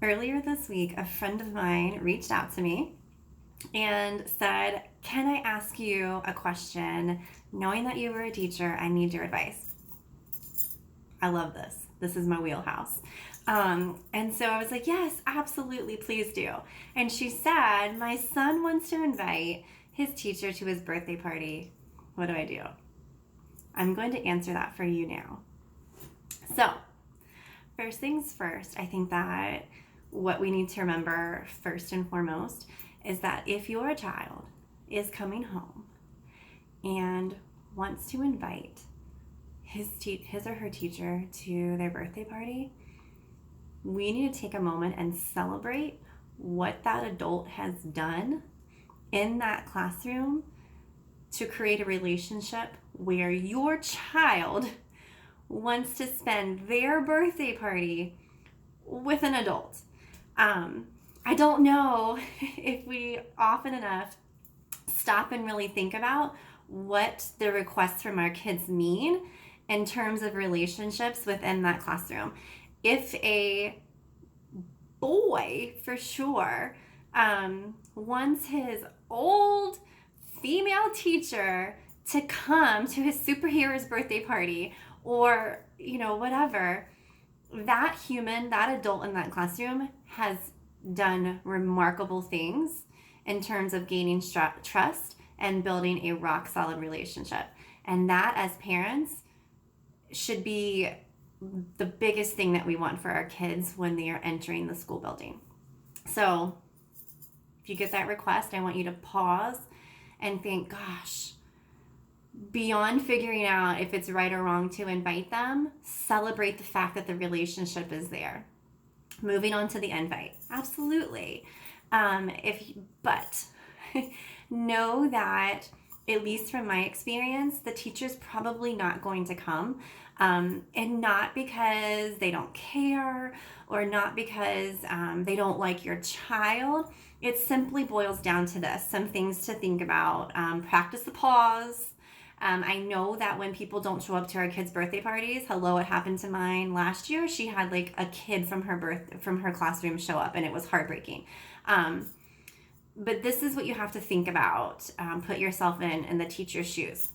Earlier this week, a friend of mine reached out to me and said, "Can I ask you a question? Knowing that you were a teacher, I need your advice." I love this. This is my wheelhouse. And so I was like, "Yes, absolutely, please do." And she said, "My son wants to invite his teacher to his birthday party. What do I do?" I'm going to answer that for you now. So, first things first, I think that what we need to remember first and foremost is that if your child is coming home and wants to invite his or her teacher to their birthday party, we need to take a moment and celebrate what that adult has done in that classroom to create a relationship where your child wants to spend their birthday party with an adult. I don't know if we often enough stop and really think about what the requests from our kids mean in terms of relationships within that classroom. If a boy, for sure, wants his old female teacher to come to his superhero's birthday party, or whatever, that human, that adult in that classroom has done remarkable things in terms of gaining trust and building a rock solid relationship. And that, as parents, should be the biggest thing that we want for our kids when they are entering the school building. So if you get that request, I want you to pause and think, gosh, beyond figuring out if it's right or wrong to invite them, celebrate the fact that the relationship is there. Moving on to the invite. Absolutely. But know that, at least from my experience, the teacher's probably not going to come. And not because they don't care or not because they don't like your child. It simply boils down to this. Some things to think about. Practice the pause. I know that when people don't show up to our kids' birthday parties, it happened to mine last year. She had like a kid from her classroom show up, and it was heartbreaking. But this is what you have to think about. Put yourself in the teacher's shoes.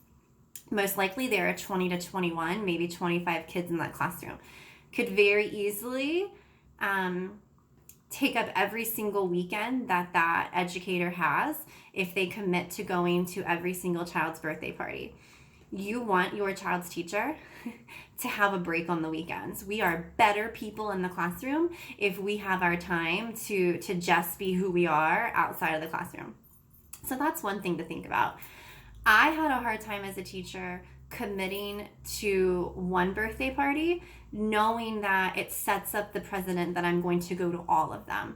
Most likely there are 20 to 21, maybe 25 kids in that classroom. Could very easily take up every single weekend that educator has if they commit to going to every single child's birthday party. You want your child's teacher to have a break on the weekends. We are better people in the classroom if we have our time to just be who we are outside of the classroom. So that's one thing to think about. I had a hard time as a teacher committing to one birthday party, knowing that it sets up the precedent that I'm going to go to all of them.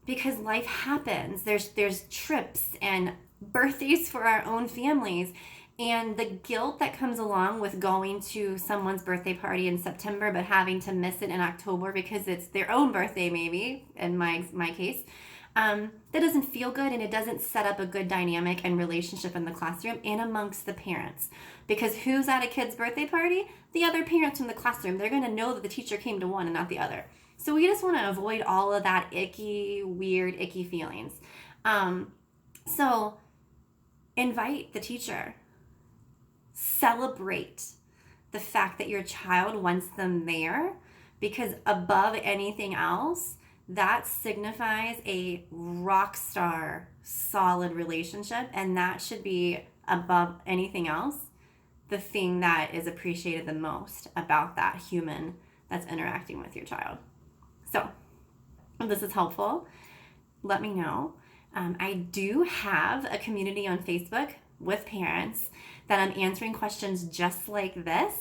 Because life happens. There's trips and birthdays for our own families. And the guilt that comes along with going to someone's birthday party in September but having to miss it in October because it's their own birthday, maybe, in my case, that doesn't feel good, and it doesn't set up a good dynamic and relationship in the classroom and amongst the parents. Because who's at a kid's birthday party? The other parents in the classroom. They're going to know that the teacher came to one and not the other. So we just want to avoid all of that weird, icky feelings. So invite the teacher. Celebrate the fact that your child wants them there, because above anything else, that signifies a rock star solid relationship, and that should be, above anything else, the thing that is appreciated the most about that human that's interacting with your child. So if this is helpful, let me know. I do have a community on Facebook with parents that I'm answering questions just like this,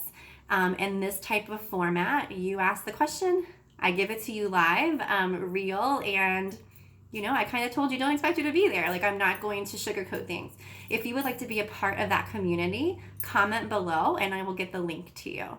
in this type of format. You ask the question, I give it to you live, real, and I kind of told you, don't expect you to be there. Like, I'm not going to sugarcoat things. If you would like to be a part of that community, comment below and I will get the link to you.